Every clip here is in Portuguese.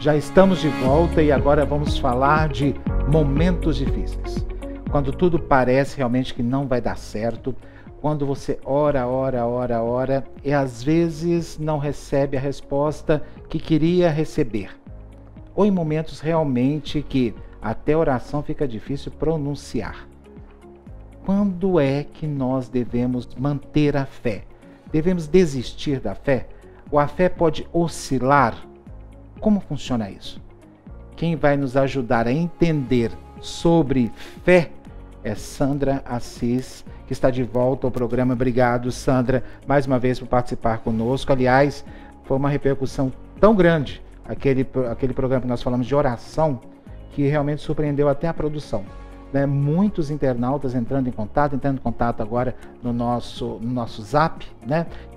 Já estamos de volta e agora vamos falar de momentos difíceis. Quando tudo parece realmente que não vai dar certo, quando você ora e às vezes não recebe a resposta que queria receber. Ou em momentos realmente que até a oração fica difícil pronunciar. Quando é que nós devemos manter a fé? Devemos desistir da fé? Ou a fé pode oscilar? Como funciona isso? Quem vai nos ajudar a entender sobre fé é Sandra Assis, que está de volta ao programa. Obrigado, Sandra, mais uma vez por participar conosco. Aliás, foi uma repercussão tão grande aquele programa que nós falamos de oração, que realmente surpreendeu até a produção. Muitos internautas entrando em contato agora no nosso Zap,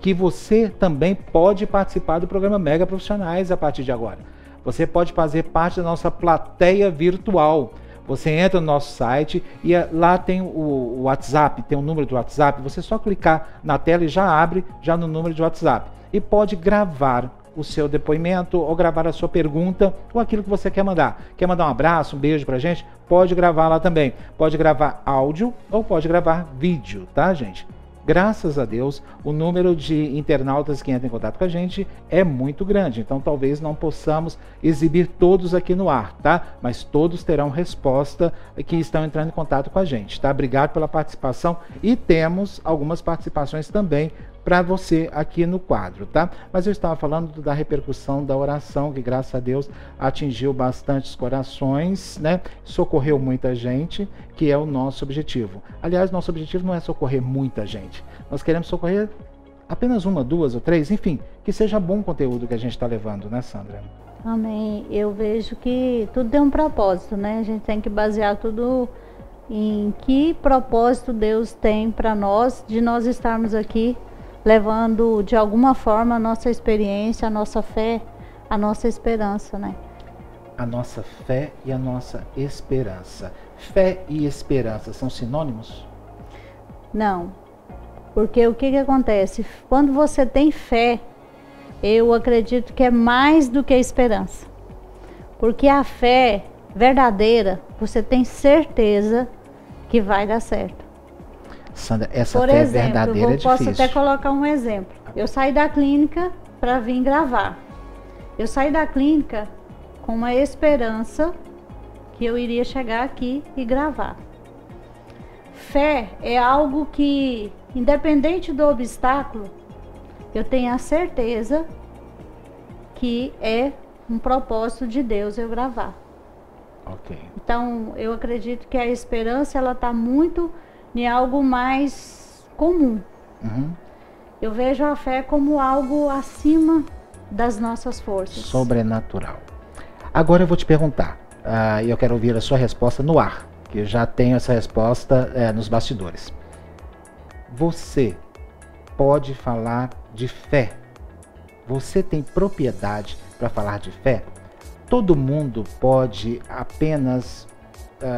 que você também pode participar do programa Mega Profissionais a partir de agora. Você pode fazer parte da nossa plateia virtual. Você entra no nosso site e lá tem o WhatsApp, tem o número do WhatsApp. Você só clicar na tela e já abre já no número de WhatsApp. E pode gravar o seu depoimento ou gravar a sua pergunta ou aquilo que você quer mandar. Quer mandar um abraço, um beijo pra gente? Pode gravar lá também. Pode gravar áudio ou pode gravar vídeo, tá, gente? Graças a Deus, o número de internautas que entram em contato com a gente é muito grande. Então, talvez não possamos exibir todos aqui no ar, tá? Mas todos terão resposta que estão entrando em contato com a gente, tá? Obrigado pela participação e temos algumas participações também para você aqui no quadro, tá? Mas eu estava falando da repercussão da oração, que graças a Deus atingiu bastantes corações, socorreu muita gente, que é o nosso objetivo. Aliás, nosso objetivo não é socorrer muita gente, nós queremos socorrer apenas uma, duas ou três, enfim, que seja bom o conteúdo que a gente está levando, né, Sandra? Amém. Eu vejo que tudo tem um propósito, A gente tem que basear tudo em que propósito Deus tem para nós, de nós estarmos aqui levando de alguma forma a nossa experiência, a nossa fé, a nossa esperança, A nossa fé e a nossa esperança. Fé e esperança são sinônimos? Não, porque o que acontece? Quando você tem fé, eu acredito que é mais do que a esperança. Porque a fé verdadeira, você tem certeza que vai dar certo. Sandra, essa fé verdadeira é difícil. Posso até colocar um exemplo. Eu saí da clínica para vir gravar. Eu saí da clínica com uma esperança que eu iria chegar aqui e gravar. Fé é algo que, independente do obstáculo, eu tenho a certeza que é um propósito de Deus eu gravar. Ok. Então, eu acredito que a esperança, ela está muito em algo mais comum. Eu vejo a fé como algo acima das nossas forças. Sobrenatural. Agora eu vou te perguntar, e eu quero ouvir a sua resposta no ar, que eu já tenho essa resposta nos bastidores. Você pode falar de fé? Você tem propriedade para falar de fé? Todo mundo pode apenas,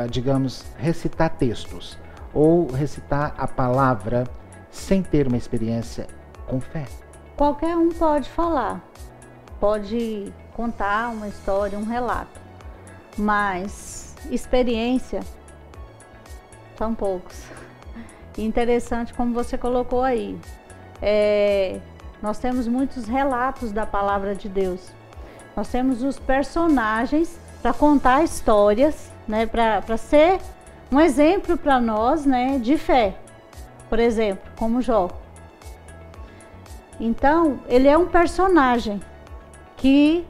digamos, recitar textos ou recitar a palavra sem ter uma experiência com fé? Qualquer um pode falar, pode contar uma história, um relato, mas experiência são poucos. Interessante como você colocou aí, nós temos muitos relatos da palavra de Deus, nós temos os personagens para contar histórias, para ser um exemplo para nós, de fé. Por exemplo, como Jó. Então, ele é um personagem que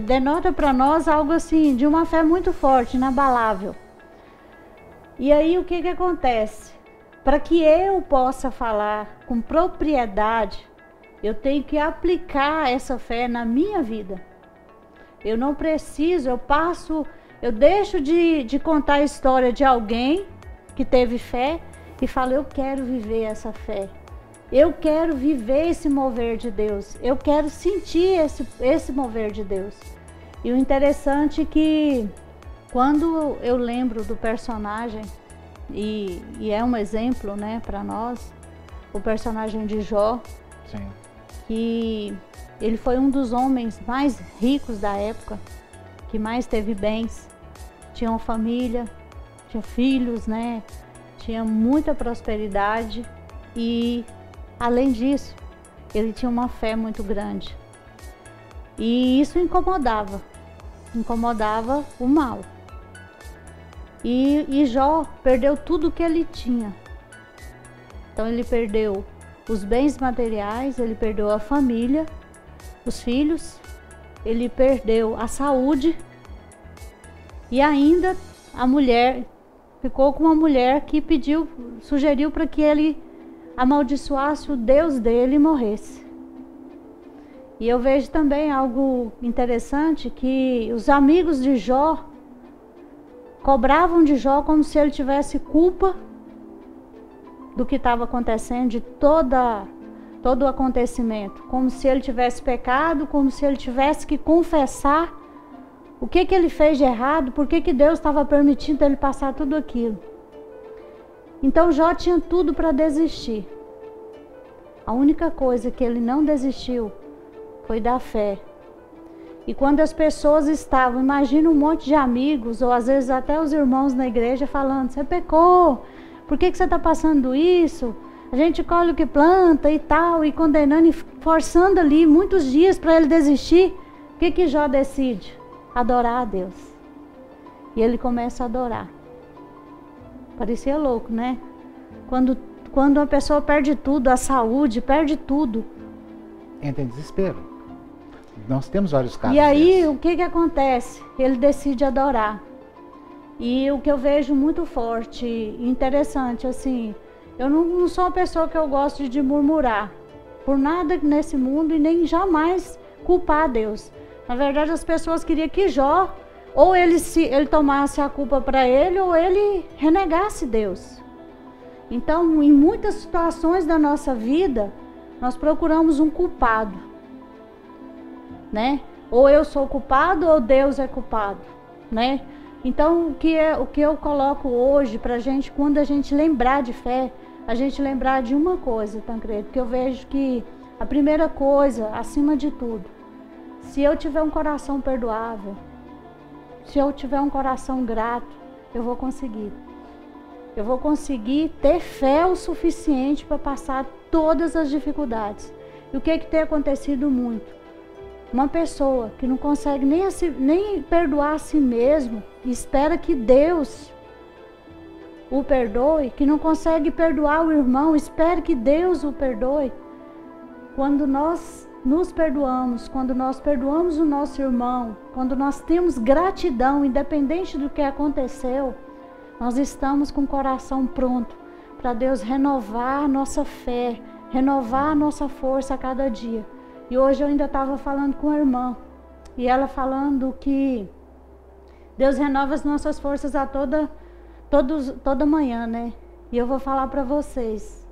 denota para nós algo assim, de uma fé muito forte, inabalável. E aí, o que acontece? Para que eu possa falar com propriedade, eu tenho que aplicar essa fé na minha vida. Eu não preciso, eu deixo de contar a história de alguém que teve fé e falo, eu quero viver essa fé. Eu quero viver esse mover de Deus. Eu quero sentir esse mover de Deus. E o interessante é que quando eu lembro do personagem, e é um exemplo, para nós, o personagem de Jó, sim, que ele foi um dos homens mais ricos da época, que mais teve bens, tinha uma família, tinha filhos, né? Tinha muita prosperidade e, além disso, ele tinha uma fé muito grande. E isso incomodava o mal. E Jó perdeu tudo que ele tinha. Então ele perdeu os bens materiais, ele perdeu a família, os filhos, ele perdeu a saúde e ainda a mulher, ficou com uma mulher que sugeriu para que ele amaldiçoasse o Deus dele e morresse. E eu vejo também algo interessante, que os amigos de Jó cobravam de Jó como se ele tivesse culpa do que estava acontecendo, de todo o acontecimento, como se ele tivesse pecado, como se ele tivesse que confessar o que ele fez de errado, por que Deus estava permitindo ele passar tudo aquilo. Então Jó tinha tudo para desistir. A única coisa que ele não desistiu foi da fé. E quando as pessoas estavam, imagina um monte de amigos, ou às vezes até os irmãos na igreja falando, você pecou, por que você está passando isso? A gente colhe o que planta e tal, e condenando e forçando ali muitos dias para ele desistir. O que Jó decide? Adorar a Deus. E ele começa a adorar. Parecia louco, né? Quando uma pessoa perde tudo, a saúde, perde tudo. Entra em desespero. Nós temos vários casos. E aí, desses. o que acontece? Ele decide adorar. E o que eu vejo muito forte e interessante, assim, eu não sou uma pessoa que eu gosto de murmurar por nada nesse mundo e nem jamais culpar a Deus. Na verdade, as pessoas queriam que Jó, ou ele tomasse a culpa para ele, ou ele renegasse Deus. Então, em muitas situações da nossa vida, nós procuramos um culpado, né? Ou eu sou culpado, ou Deus é culpado, né? Então, o que eu coloco hoje pra gente, quando a gente lembrar de fé, a gente lembrar de uma coisa, Tancredo, que eu vejo que a primeira coisa, acima de tudo, se eu tiver um coração perdoável, se eu tiver um coração grato, eu vou conseguir. Eu vou conseguir ter fé o suficiente para passar todas as dificuldades. E o que tem acontecido muito? Uma pessoa que não consegue nem perdoar a si mesmo, e espera que Deus o perdoe, que não consegue perdoar o irmão, espera que Deus o perdoe. Quando nós nos perdoamos, quando nós perdoamos o nosso irmão, quando nós temos gratidão, independente do que aconteceu, nós estamos com o coração pronto para Deus renovar a nossa fé, renovar a nossa força a cada dia. E hoje eu ainda estava falando com a irmã, e ela falando que Deus renova as nossas forças a toda manhã, né? E eu vou falar para vocês,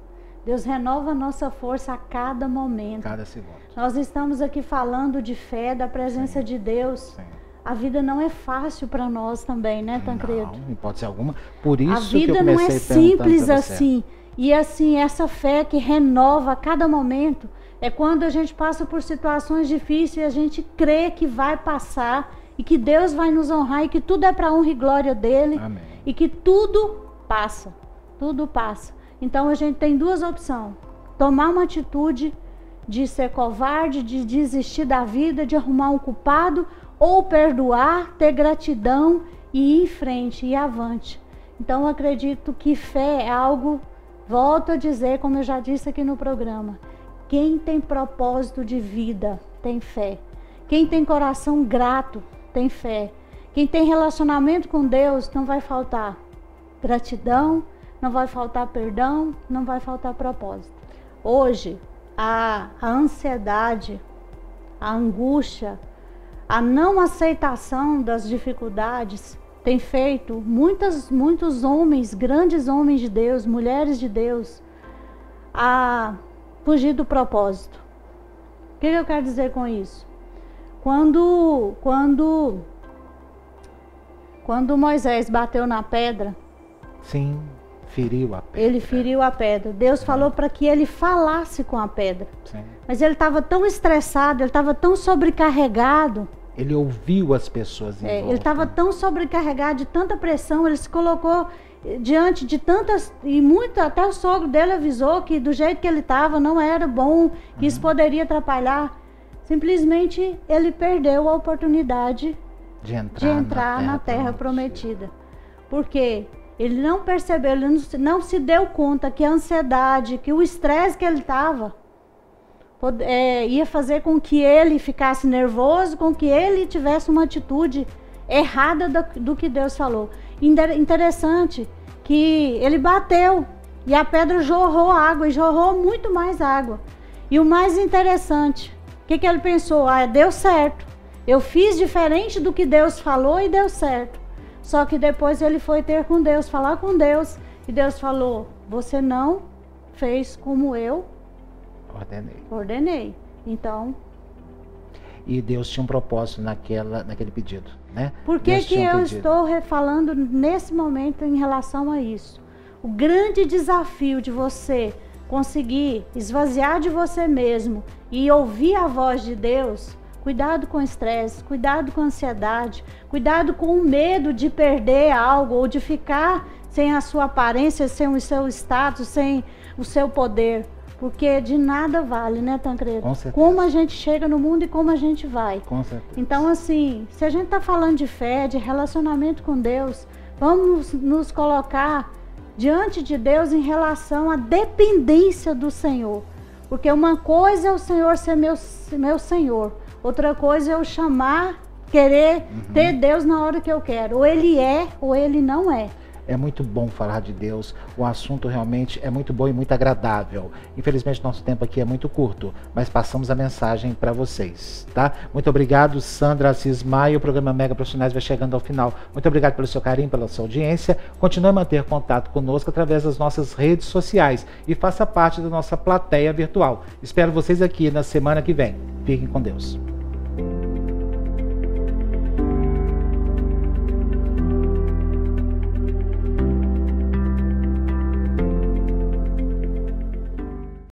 Deus renova a nossa força a cada momento. Cada segundo. Nós estamos aqui falando de fé, da presença Sim. de Deus. Sim. A vida não é fácil para nós também, né, Tancredo? Não, em hipótese alguma. Por isso a vida que eu não comecei é simples perguntando pra você. assim. E assim, essa fé que renova a cada momento é quando a gente passa por situações difíceis e a gente crê que vai passar e que Deus vai nos honrar e que tudo é para honra e glória dele. Amém. E que tudo passa. Tudo passa. Então a gente tem duas opções: tomar uma atitude de ser covarde, de desistir da vida, de arrumar um culpado, ou perdoar, ter gratidão e ir em frente, ir avante. Então eu acredito que fé é algo, volto a dizer, como eu já disse aqui no programa, quem tem propósito de vida tem fé. Quem tem coração grato tem fé. Quem tem relacionamento com Deus não vai faltar gratidão, não vai faltar perdão, não vai faltar propósito. Hoje, a ansiedade, a angústia, a não aceitação das dificuldades tem feito muitos homens, grandes homens de Deus, mulheres de Deus, a fugir do propósito. O que eu quero dizer com isso? Quando Moisés bateu na pedra, Sim, feriu a pedra. ele feriu a pedra. Deus falou para que ele falasse com a pedra. Sim. Mas ele estava tão estressado, ele estava tão sobrecarregado. Ele ouviu as pessoas em volta. Ele estava tão sobrecarregado de tanta pressão, ele se colocou diante de tantas, e muito, até o sogro dele avisou que do jeito que ele estava não era bom, que isso poderia atrapalhar. Simplesmente ele perdeu a oportunidade de entrar na terra prometida. Porque ele não percebeu, ele não se deu conta que a ansiedade, que o estresse que ele estava ia fazer com que ele ficasse nervoso, com que ele tivesse uma atitude errada do que Deus falou. Interessante que ele bateu e a pedra jorrou água, e jorrou muito mais água. E o mais interessante, o que ele pensou? Deu certo. Eu fiz diferente do que Deus falou e deu certo. Só que depois ele foi ter com Deus, falar com Deus, e Deus falou: você não fez como eu ordenei. Então... E Deus tinha um propósito naquele pedido, né? Por que eu estou falando nesse momento em relação a isso? O grande desafio de você conseguir esvaziar de você mesmo e ouvir a voz de Deus, cuidado com o estresse, cuidado com a ansiedade, cuidado com o medo de perder algo ou de ficar sem a sua aparência, sem o seu status, sem o seu poder. Porque de nada vale, né, Tancredo? Com certeza. Como a gente chega no mundo e como a gente vai. Com certeza. Então, assim, se a gente está falando de fé, de relacionamento com Deus, vamos nos colocar diante de Deus em relação à dependência do Senhor. Porque uma coisa é o Senhor ser meu Senhor, outra coisa é eu querer ter Deus na hora que eu quero. Ou Ele é, ou Ele não é. É muito bom falar de Deus, o assunto realmente é muito bom e muito agradável. Infelizmente nosso tempo aqui é muito curto, mas passamos a mensagem para vocês, tá? Muito obrigado, Sandra Assis Maia. O programa Mega Profissionais vai chegando ao final. Muito obrigado pelo seu carinho, pela sua audiência. Continue a manter contato conosco através das nossas redes sociais e faça parte da nossa plateia virtual. Espero vocês aqui na semana que vem. Fiquem com Deus.